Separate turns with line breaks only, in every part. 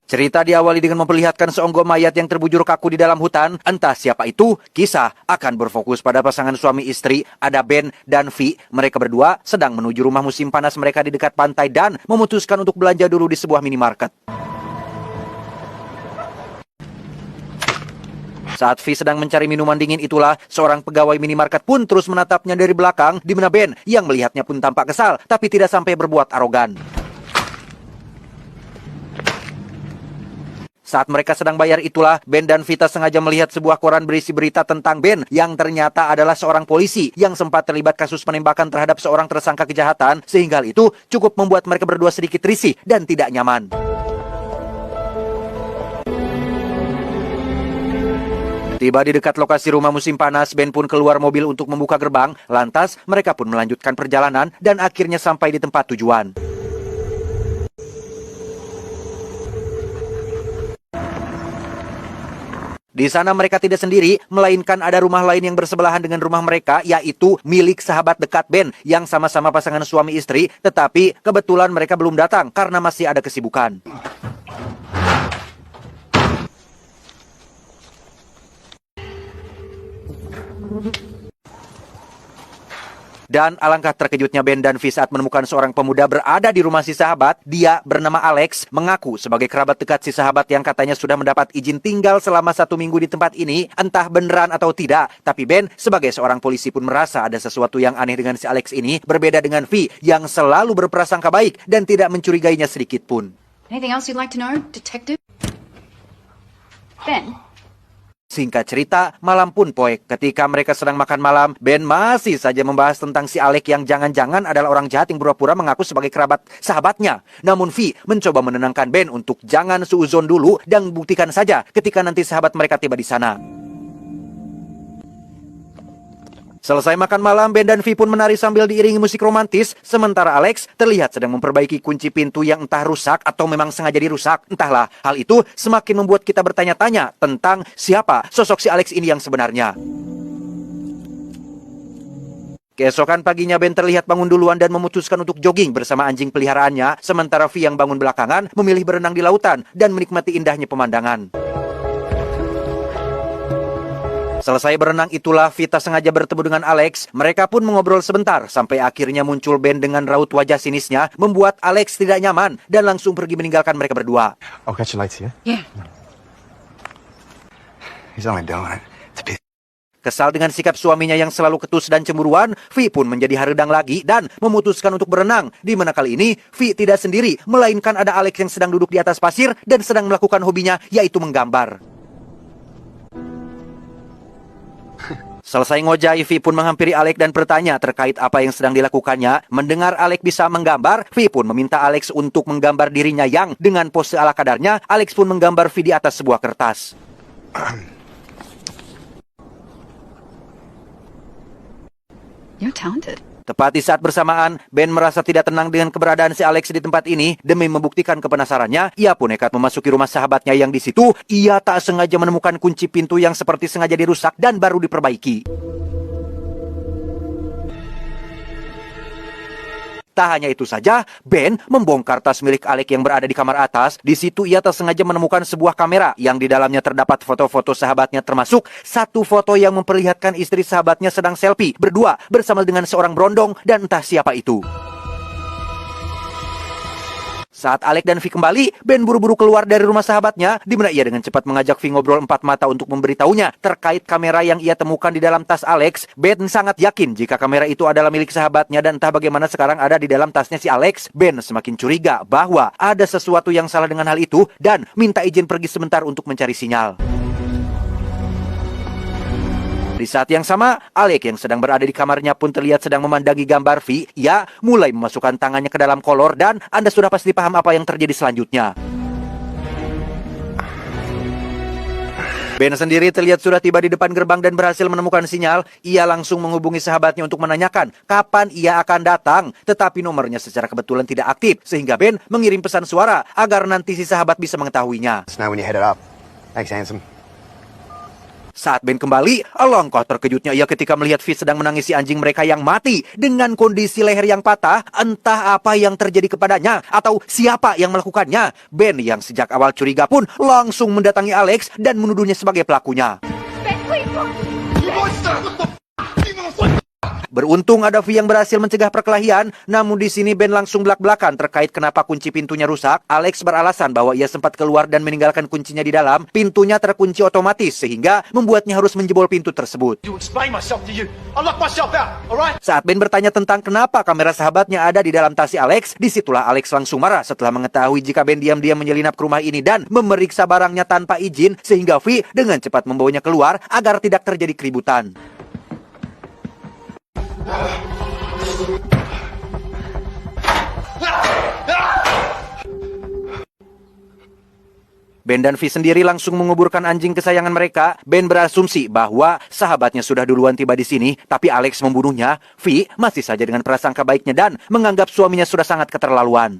Cerita diawali dengan memperlihatkan seonggok mayat yang terbujur kaku di dalam hutan. Entah siapa itu, kisah akan berfokus pada pasangan suami istri, ada Ben dan Vi. Mereka berdua sedang menuju rumah musim panas mereka di dekat pantai dan memutuskan untuk belanja dulu di sebuah minimarket. Saat Vi sedang mencari minuman dingin itulah, seorang pegawai minimarket pun terus menatapnya dari belakang, di mana Ben yang melihatnya pun tampak kesal, tapi tidak sampai berbuat arogan. Saat mereka sedang bayar itulah, Ben dan Vita sengaja melihat sebuah koran berisi berita tentang Ben yang ternyata adalah seorang polisi yang sempat terlibat kasus penembakan terhadap seorang tersangka kejahatan, sehingga hal itu cukup membuat mereka berdua sedikit risih dan tidak nyaman. Tiba di dekat lokasi rumah musim panas, Ben pun keluar mobil untuk membuka gerbang, lantas mereka pun melanjutkan perjalanan dan akhirnya sampai di tempat tujuan. Di sana mereka tidak sendiri, melainkan ada rumah lain yang bersebelahan dengan rumah mereka, yaitu milik sahabat dekat Ben yang sama-sama pasangan suami istri, tetapi kebetulan mereka belum datang karena masih ada kesibukan. Dan alangkah terkejutnya Ben dan Vi saat menemukan seorang pemuda berada di rumah si sahabat. Dia bernama Alex, mengaku sebagai kerabat dekat si sahabat yang katanya sudah mendapat izin tinggal selama 1 minggu di tempat ini. Entah beneran atau tidak, tapi Ben sebagai seorang polisi pun merasa ada sesuatu yang aneh dengan si Alex ini, berbeda dengan Vi yang selalu berprasangka baik dan tidak mencurigainya sedikit pun.
Anything else you'd like to know, Detective? Ben?
Singkat cerita, malam pun poek. Ketika mereka sedang makan malam, Ben masih saja membahas tentang si Alex yang jangan-jangan adalah orang jahat yang pura-pura mengaku sebagai kerabat sahabatnya. Namun Vi mencoba menenangkan Ben untuk jangan suuzon dulu dan buktikan saja ketika nanti sahabat mereka tiba di sana. Selesai makan malam, Ben dan Vi pun menari sambil diiringi musik romantis, sementara Alex terlihat sedang memperbaiki kunci pintu yang entah rusak atau memang sengaja dirusak. Entahlah, hal itu semakin membuat kita bertanya-tanya tentang siapa sosok si Alex ini yang sebenarnya. Keesokan paginya Ben terlihat bangun duluan dan memutuskan untuk jogging bersama anjing peliharaannya, sementara Vi yang bangun belakangan memilih berenang di lautan dan menikmati indahnya pemandangan. Selesai berenang itulah Vita sengaja bertemu dengan Alex. Mereka pun mengobrol sebentar sampai akhirnya muncul Ben dengan raut wajah sinisnya, membuat Alex tidak nyaman dan langsung pergi meninggalkan mereka berdua.
I'll catch you later,
Yeah.
He's only doing it to be...
Kesal dengan sikap suaminya yang selalu ketus dan cemburuan, Vi pun menjadi haredang lagi dan memutuskan untuk berenang. Di mana kali ini Vi tidak sendiri, melainkan ada Alex yang sedang duduk di atas pasir dan sedang melakukan hobinya, yaitu menggambar. Selesai ngojai, Vi pun menghampiri Alex dan bertanya terkait apa yang sedang dilakukannya. Mendengar Alex bisa menggambar, Vi pun meminta Alex untuk menggambar dirinya yang dengan pose ala kadarnya. Alex pun menggambar Vi di atas sebuah kertas.
You're talented.
Tepat di saat bersamaan, Ben merasa tidak tenang dengan keberadaan si Alex di tempat ini. Demi membuktikan kepenasarannya, ia pun nekat memasuki rumah sahabatnya yang di situ. Ia tak sengaja menemukan kunci pintu yang seperti sengaja dirusak dan baru diperbaiki. Tak hanya itu saja, Ben membongkar tas milik Alex yang berada di kamar atas. Di situ ia tak sengaja menemukan sebuah kamera yang di dalamnya terdapat foto-foto sahabatnya, termasuk satu foto yang memperlihatkan istri sahabatnya sedang selfie berdua bersama dengan seorang berondong dan entah siapa itu. Saat Alex dan Vi kembali, Ben buru-buru keluar dari rumah sahabatnya, di mana ia dengan cepat mengajak Vi ngobrol empat mata untuk memberitahunya terkait kamera yang ia temukan di dalam tas Alex. Ben sangat yakin jika kamera itu adalah milik sahabatnya dan entah bagaimana sekarang ada di dalam tasnya si Alex. Ben semakin curiga bahwa ada sesuatu yang salah dengan hal itu dan minta izin pergi sebentar untuk mencari sinyal. Di saat yang sama, Alex yang sedang berada di kamarnya pun terlihat sedang memandangi gambar Vi. Ia mulai memasukkan tangannya ke dalam kolor dan Anda sudah pasti paham apa yang terjadi selanjutnya. Ben sendiri terlihat sudah tiba di depan gerbang dan berhasil menemukan sinyal. Ia langsung menghubungi sahabatnya untuk menanyakan kapan ia akan datang. Tetapi nomornya secara kebetulan tidak aktif, sehingga Ben mengirim pesan suara agar nanti si sahabat bisa mengetahuinya.
Just know when you head it up. Thanks, handsome.
Saat Ben kembali, alangkah terkejutnya ia ketika melihat V sedang menangisi anjing mereka yang mati dengan kondisi leher yang patah. Entah apa yang terjadi kepadanya atau siapa yang melakukannya. Ben yang sejak awal curiga pun langsung mendatangi Alex dan menuduhnya sebagai pelakunya. Beruntung ada V yang berhasil mencegah perkelahian, namun di sini Ben langsung belak-belakan terkait kenapa kunci pintunya rusak. Alex beralasan bahwa ia sempat keluar dan meninggalkan kuncinya di dalam. Pintunya terkunci otomatis sehingga membuatnya harus menjebol pintu tersebut. Saat Ben bertanya tentang kenapa kamera sahabatnya ada di dalam tas si Alex, disitulah Alex langsung marah setelah mengetahui jika Ben diam-diam menyelinap ke rumah ini dan memeriksa barangnya tanpa izin, sehingga V dengan cepat membawanya keluar agar tidak terjadi keributan. Ben dan V sendiri langsung menguburkan anjing kesayangan mereka. Ben berasumsi bahwa sahabatnya sudah duluan tiba di sini, tapi Alex membunuhnya. V masih saja dengan prasangka baiknya dan menganggap suaminya sudah sangat keterlaluan.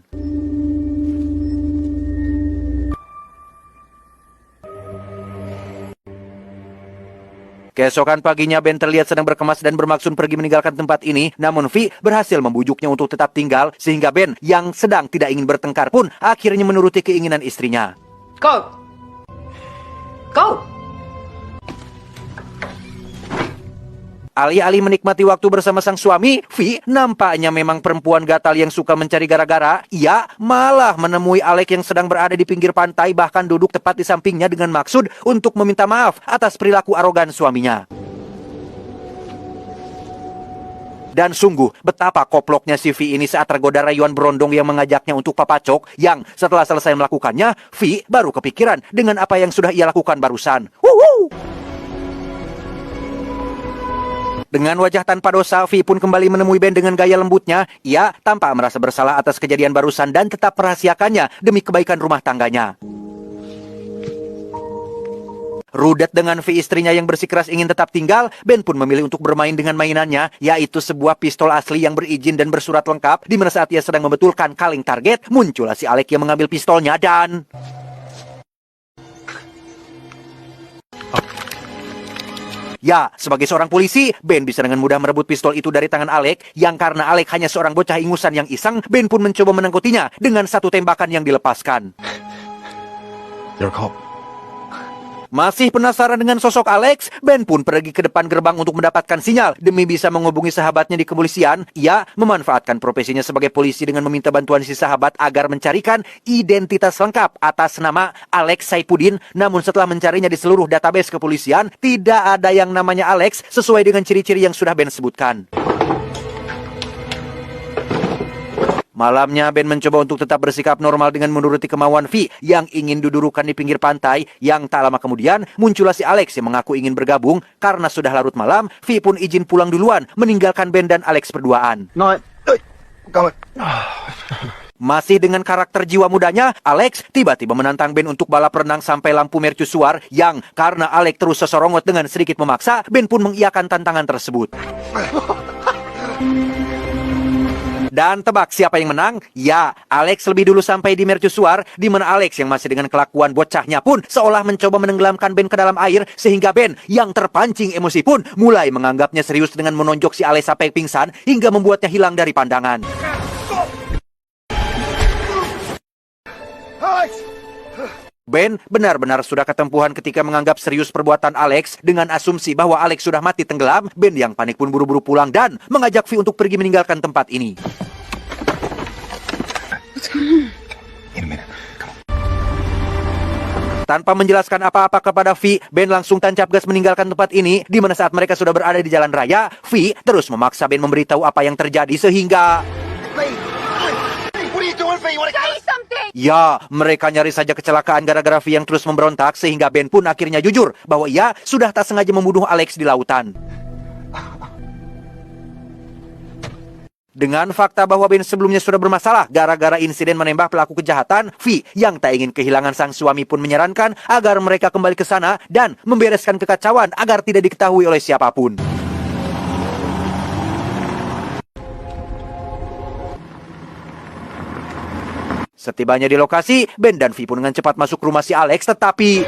Keesokan paginya Ben terlihat sedang berkemas dan bermaksud pergi meninggalkan tempat ini, namun V berhasil membujuknya untuk tetap tinggal, sehingga Ben yang sedang tidak ingin bertengkar pun akhirnya menuruti keinginan istrinya.
Go! Go!
Alih-alih menikmati waktu bersama sang suami, V nampaknya memang perempuan gatal yang suka mencari gara-gara. Ia malah menemui Alex yang sedang berada di pinggir pantai, bahkan duduk tepat di sampingnya dengan maksud untuk meminta maaf atas perilaku arogan suaminya. Dan sungguh, betapa koploknya si V ini saat tergoda rayuan berondong yang mengajaknya untuk papacok, yang setelah selesai melakukannya, V baru kepikiran dengan apa yang sudah ia lakukan barusan. Wuhu! Dengan wajah tanpa dosa, V pun kembali menemui Ben dengan gaya lembutnya. Ia tampak merasa bersalah atas kejadian barusan dan tetap merahasiakannya demi kebaikan rumah tangganya. Rudet dengan V istrinya yang bersikeras ingin tetap tinggal, Ben pun memilih untuk bermain dengan mainannya, yaitu sebuah pistol asli yang berizin dan bersurat lengkap, di mana saat ia sedang membetulkan kaleng target, muncullah si Alex yang mengambil pistolnya dan... Ya, sebagai seorang polisi, Ben bisa dengan mudah merebut pistol itu dari tangan Alex, yang karena Alex hanya seorang bocah ingusan yang iseng, Ben pun mencoba menangkutinya dengan satu tembakan yang dilepaskan.
You're a cop.
Masih penasaran dengan sosok Alex, Ben pun pergi ke depan gerbang untuk mendapatkan sinyal. Demi bisa menghubungi sahabatnya di kepolisian, ia memanfaatkan profesinya sebagai polisi dengan meminta bantuan si sahabat agar mencarikan identitas lengkap atas nama Alex Saipuddin. Namun setelah mencarinya di seluruh database kepolisian, tidak ada yang namanya Alex sesuai dengan ciri-ciri yang sudah Ben sebutkan. Malamnya, Ben mencoba untuk tetap bersikap normal dengan menuruti kemauan V yang ingin dudurukan di pinggir pantai. Yang tak lama kemudian, muncullah si Alex yang mengaku ingin bergabung. Karena sudah larut malam, V pun izin pulang duluan, meninggalkan Ben dan Alex berduaan.
No, come on.
Masih dengan karakter jiwa mudanya, Alex tiba-tiba menantang Ben untuk balap renang sampai lampu mercusuar, yang karena Alex terus sesorongot dengan sedikit memaksa, Ben pun mengiyakan tantangan tersebut. Dan tebak siapa yang menang? Ya, Alex lebih dulu sampai di mercusuar, di mana Alex yang masih dengan kelakuan bocahnya pun seolah mencoba menenggelamkan Ben ke dalam air, sehingga Ben yang terpancing emosi pun mulai menganggapnya serius dengan menonjok si Alex sampai pingsan hingga membuatnya hilang dari pandangan. Ben benar-benar sudah ketempuhan ketika menganggap serius perbuatan Alex. Dengan asumsi bahwa Alex sudah mati tenggelam, Ben yang panik pun buru-buru pulang dan mengajak V untuk pergi meninggalkan tempat ini.
In a minute. Come on.
Tanpa menjelaskan apa-apa kepada V, Ben langsung tancap gas meninggalkan tempat ini, di mana saat mereka sudah berada di jalan raya, V terus memaksa Ben memberitahu apa yang terjadi sehingga... Ya, mereka nyaris saja kecelakaan gara-gara V yang terus memberontak, sehingga Ben pun akhirnya jujur bahwa ia sudah tak sengaja membunuh Alex di lautan. Dengan fakta bahwa Ben sebelumnya sudah bermasalah gara-gara insiden menembak pelaku kejahatan, V yang tak ingin kehilangan sang suami pun menyarankan agar mereka kembali ke sana dan membereskan kekacauan agar tidak diketahui oleh siapapun. Setibanya di lokasi, Ben dan V pun dengan cepat masuk rumah si Alex, tetapi...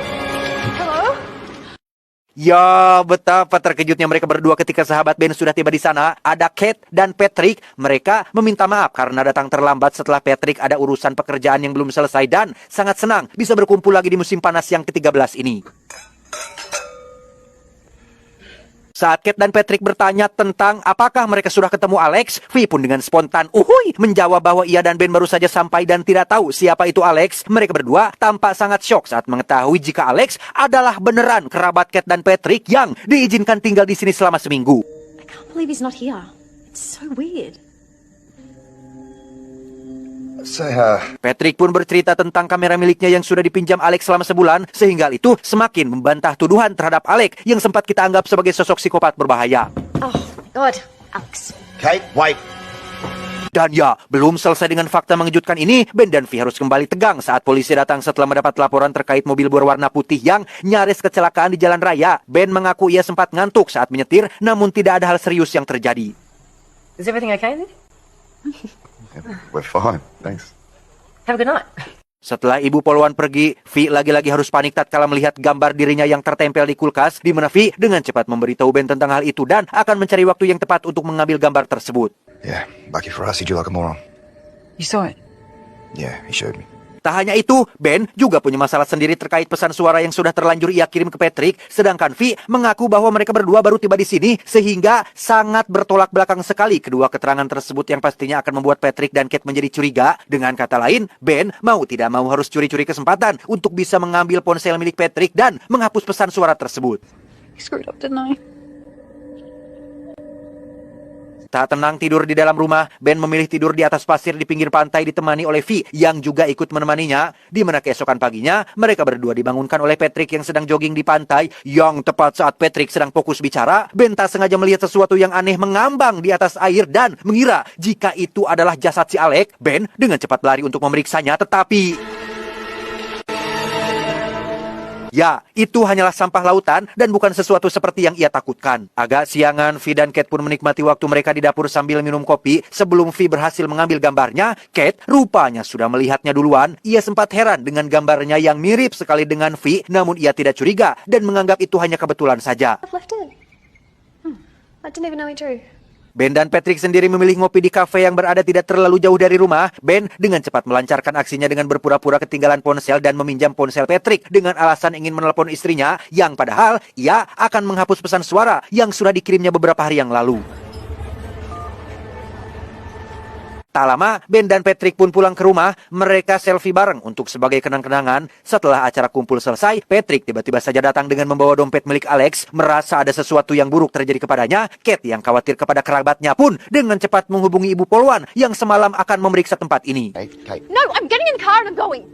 Ya, betapa terkejutnya mereka berdua ketika sahabat Ben sudah tiba di sana. Ada Kate dan Patrick. Mereka meminta maaf karena datang terlambat setelah Patrick ada urusan pekerjaan yang belum selesai dan sangat senang bisa berkumpul lagi di musim panas yang ke-13 ini. Saat Kate dan Patrick bertanya tentang apakah mereka sudah ketemu Alex, Vi pun dengan spontan menjawab bahwa ia dan Ben baru saja sampai dan tidak tahu siapa itu Alex. Mereka berdua tampak sangat syok saat mengetahui jika Alex adalah beneran kerabat Kate dan Patrick yang diizinkan tinggal di sini selama seminggu.
I can't believe he's not here. It's so weird.
Say,
Patrick pun bercerita tentang kamera miliknya yang sudah dipinjam Alex selama sebulan, sehingga itu semakin membantah tuduhan terhadap Alex yang sempat kita anggap sebagai sosok psikopat berbahaya.
Oh, God. Alex.
Kate, wait.
Dan ya, belum selesai dengan fakta mengejutkan ini, Ben dan Vi harus kembali tegang saat polisi datang setelah mendapat laporan terkait mobil berwarna putih yang nyaris kecelakaan di jalan raya. Ben mengaku ia sempat ngantuk saat menyetir, namun tidak ada hal serius yang terjadi.
Is everything okay then?
We're fine, thanks.
Have a good night.
Setelah Ibu Polwan pergi, Vi lagi-lagi harus panik tatkala melihat gambar dirinya yang tertempel di kulkas, di mana Vi dengan cepat memberitahu Ben tentang hal itu dan akan mencari waktu yang tepat untuk mengambil gambar tersebut.
Yeah, lucky for us, he drew like a moron.
You saw it?
Yeah, he showed me.
Tak hanya itu, Ben juga punya masalah sendiri terkait pesan suara yang sudah terlanjur ia kirim ke Patrick, sedangkan Vi mengaku bahwa mereka berdua baru tiba di sini, sehingga sangat bertolak belakang sekali kedua keterangan tersebut yang pastinya akan membuat Patrick dan Kate menjadi curiga. Dengan kata lain, Ben mau tidak mau harus curi-curi kesempatan untuk bisa mengambil ponsel milik Patrick dan menghapus pesan suara tersebut.
I screwed up, didn't I?
Tak tenang tidur di dalam rumah, Ben memilih tidur di atas pasir di pinggir pantai ditemani oleh Vi yang juga ikut menemaninya. Di mana keesokan paginya, mereka berdua dibangunkan oleh Patrick yang sedang jogging di pantai. Yang tepat saat Patrick sedang fokus bicara, Ben tak sengaja melihat sesuatu yang aneh mengambang di atas air dan mengira jika itu adalah jasad si Alex. Ben dengan cepat berlari untuk memeriksanya, tetapi ya, itu hanyalah sampah lautan dan bukan sesuatu seperti yang ia takutkan. Agak siangan, Vi dan Kate pun menikmati waktu mereka di dapur sambil minum kopi. Sebelum Vi berhasil mengambil gambarnya, Kate rupanya sudah melihatnya duluan. Ia sempat heran dengan gambarnya yang mirip sekali dengan Vi, namun ia tidak curiga dan menganggap itu hanya kebetulan saja.
I've left it. I didn't even know he drew.
Ben dan Patrick sendiri memilih ngopi di kafe yang berada tidak terlalu jauh dari rumah. Ben dengan cepat melancarkan aksinya dengan berpura-pura ketinggalan ponsel dan meminjam ponsel Patrick dengan alasan ingin menelpon istrinya, yang padahal ia akan menghapus pesan suara yang sudah dikirimnya beberapa hari yang lalu. Tak lama, Ben dan Patrick pun pulang ke rumah. Mereka selfie bareng untuk sebagai kenang-kenangan. Setelah acara kumpul selesai, Patrick tiba-tiba saja datang dengan membawa dompet milik Alex. Merasa ada sesuatu yang buruk terjadi kepadanya, Kate yang khawatir kepada kerabatnya pun dengan cepat menghubungi Ibu Polwan yang semalam akan memeriksa tempat ini.
Kate.
No, I'm getting in the car and I'm going.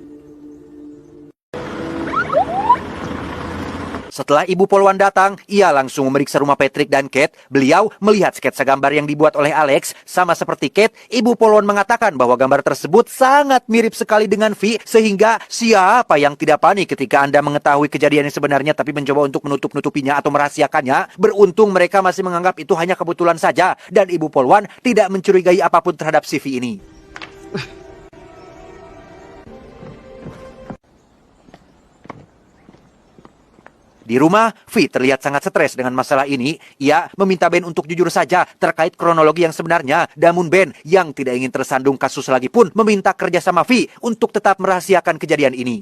Setelah Ibu Polwan datang, ia langsung memeriksa rumah Patrick dan Kate. Beliau melihat sketsa gambar yang dibuat oleh Alex. Sama seperti Kate, Ibu Polwan mengatakan bahwa gambar tersebut sangat mirip sekali dengan Vi, sehingga siapa yang tidak panik ketika Anda mengetahui kejadian yang sebenarnya tapi mencoba untuk menutup-nutupinya atau merahasiakannya. Beruntung mereka masih menganggap itu hanya kebetulan saja, dan Ibu Polwan tidak mencurigai apapun terhadap si Vi ini. Di rumah, Vi terlihat sangat stres dengan masalah ini. Ia meminta Ben untuk jujur saja terkait kronologi yang sebenarnya. Namun Ben yang tidak ingin tersandung kasus lagi pun meminta kerjasama Vi untuk tetap merahasiakan kejadian ini.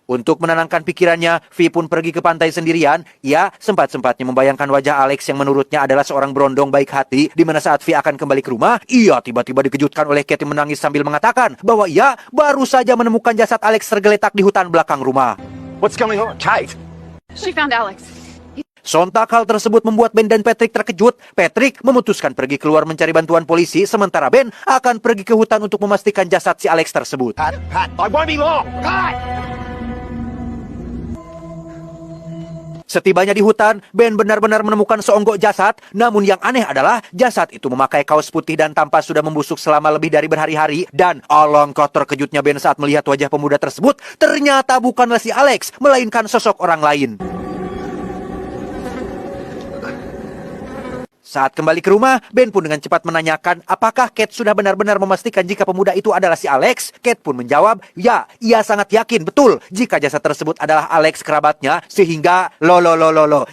Untuk menenangkan pikirannya, Vi pun pergi ke pantai sendirian. Ia sempat-sempatnya membayangkan wajah Alex yang menurutnya adalah seorang berondong baik hati, di mana saat Vi akan kembali ke rumah, ia tiba-tiba dikejutkan oleh Kate menangis sambil mengatakan bahwa ia baru saja menemukan jasad Alex tergeletak di hutan belakang rumah.
What's going on, Kate?
She found Alex.
Sontak hal tersebut membuat Ben dan Patrick terkejut. Patrick memutuskan pergi keluar mencari bantuan polisi, sementara Ben akan pergi ke hutan untuk memastikan jasad si Alex tersebut.
Pat, I won't be long. Pat!
Setibanya di hutan, Ben benar-benar menemukan seonggok jasad. Namun yang aneh adalah jasad itu memakai kaos putih dan tampak sudah membusuk selama lebih dari berhari-hari. Dan alangkah terkejutnya Ben saat melihat wajah pemuda tersebut. Ternyata bukanlah si Alex, melainkan sosok orang lain. Saat kembali ke rumah, Ben pun dengan cepat menanyakan apakah Kate sudah benar-benar memastikan jika pemuda itu adalah si Alex. Kate pun menjawab, ya, ia sangat yakin betul jika jasad tersebut adalah Alex kerabatnya, sehingga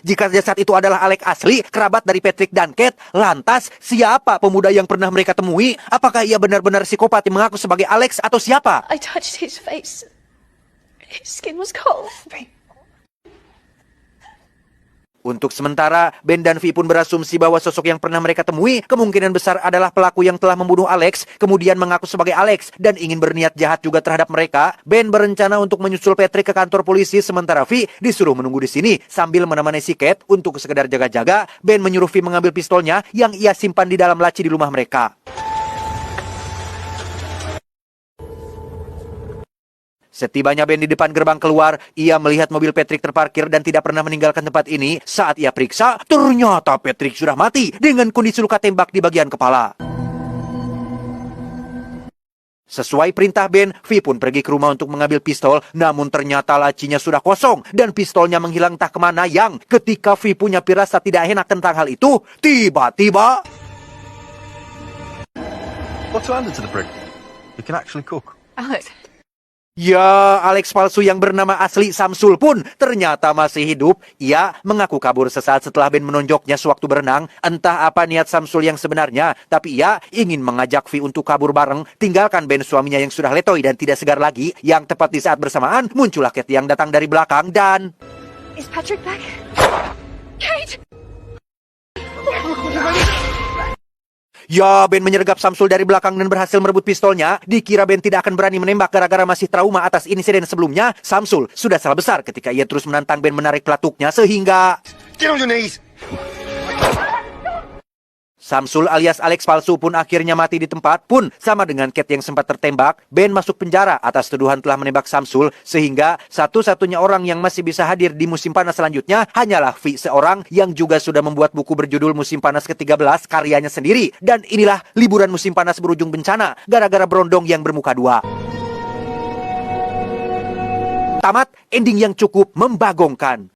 jika jasad itu adalah Alex asli, kerabat dari Patrick dan Kate, lantas siapa pemuda yang pernah mereka temui? Apakah ia benar-benar psikopat yang mengaku sebagai Alex atau siapa?
I touched his face. His skin was cold.
Untuk sementara, Ben dan Vi pun berasumsi bahwa sosok yang pernah mereka temui kemungkinan besar adalah pelaku yang telah membunuh Alex, kemudian mengaku sebagai Alex, dan ingin berniat jahat juga terhadap mereka. Ben berencana untuk menyusul Patrick ke kantor polisi, sementara Vi disuruh menunggu di sini sambil menemani si Kate untuk sekedar jaga-jaga. Ben menyuruh Vi mengambil pistolnya yang ia simpan di dalam laci di rumah mereka. Setibanya Ben di depan gerbang keluar, ia melihat mobil Patrick terparkir dan tidak pernah meninggalkan tempat ini. Saat ia periksa, ternyata Patrick sudah mati dengan kondisi luka tembak di bagian kepala. Sesuai perintah Ben, Vi pun pergi ke rumah untuk mengambil pistol, namun ternyata lacinya sudah kosong dan pistolnya menghilang entah kemana. Yang ketika Vi punya firasat tidak enak tentang hal itu, tiba-tiba...
What's happened to the prick? He can actually cook.
Alex.
Ya, Alex palsu yang bernama asli Samsul pun ternyata masih hidup. Ia mengaku kabur sesaat setelah Ben menonjoknya sewaktu berenang. Entah apa niat Samsul yang sebenarnya, tapi ia ingin mengajak Vi untuk kabur bareng, tinggalkan Ben suaminya yang sudah letoy dan tidak segar lagi. Yang tepat di saat bersamaan, muncullah Kate yang datang dari belakang dan...
Is Patrick back? Kate!
Ya, Ben menyergap Samsul dari belakang dan berhasil merebut pistolnya. Dikira Ben tidak akan berani menembak gara-gara masih trauma atas insiden sebelumnya. Samsul sudah salah besar ketika ia terus menantang Ben menarik pelatuknya sehingga...
Get on your knees!
Samsul alias Alex palsu pun akhirnya mati di tempat. Pun sama dengan Kate yang sempat tertembak, Ben masuk penjara atas tuduhan telah menembak Samsul, sehingga satu-satunya orang yang masih bisa hadir di musim panas selanjutnya hanyalah Vi seorang yang juga sudah membuat buku berjudul Musim Panas ke-13 karyanya sendiri. Dan inilah liburan musim panas berujung bencana gara-gara berondong yang bermuka dua. Tamat ending yang cukup membagongkan.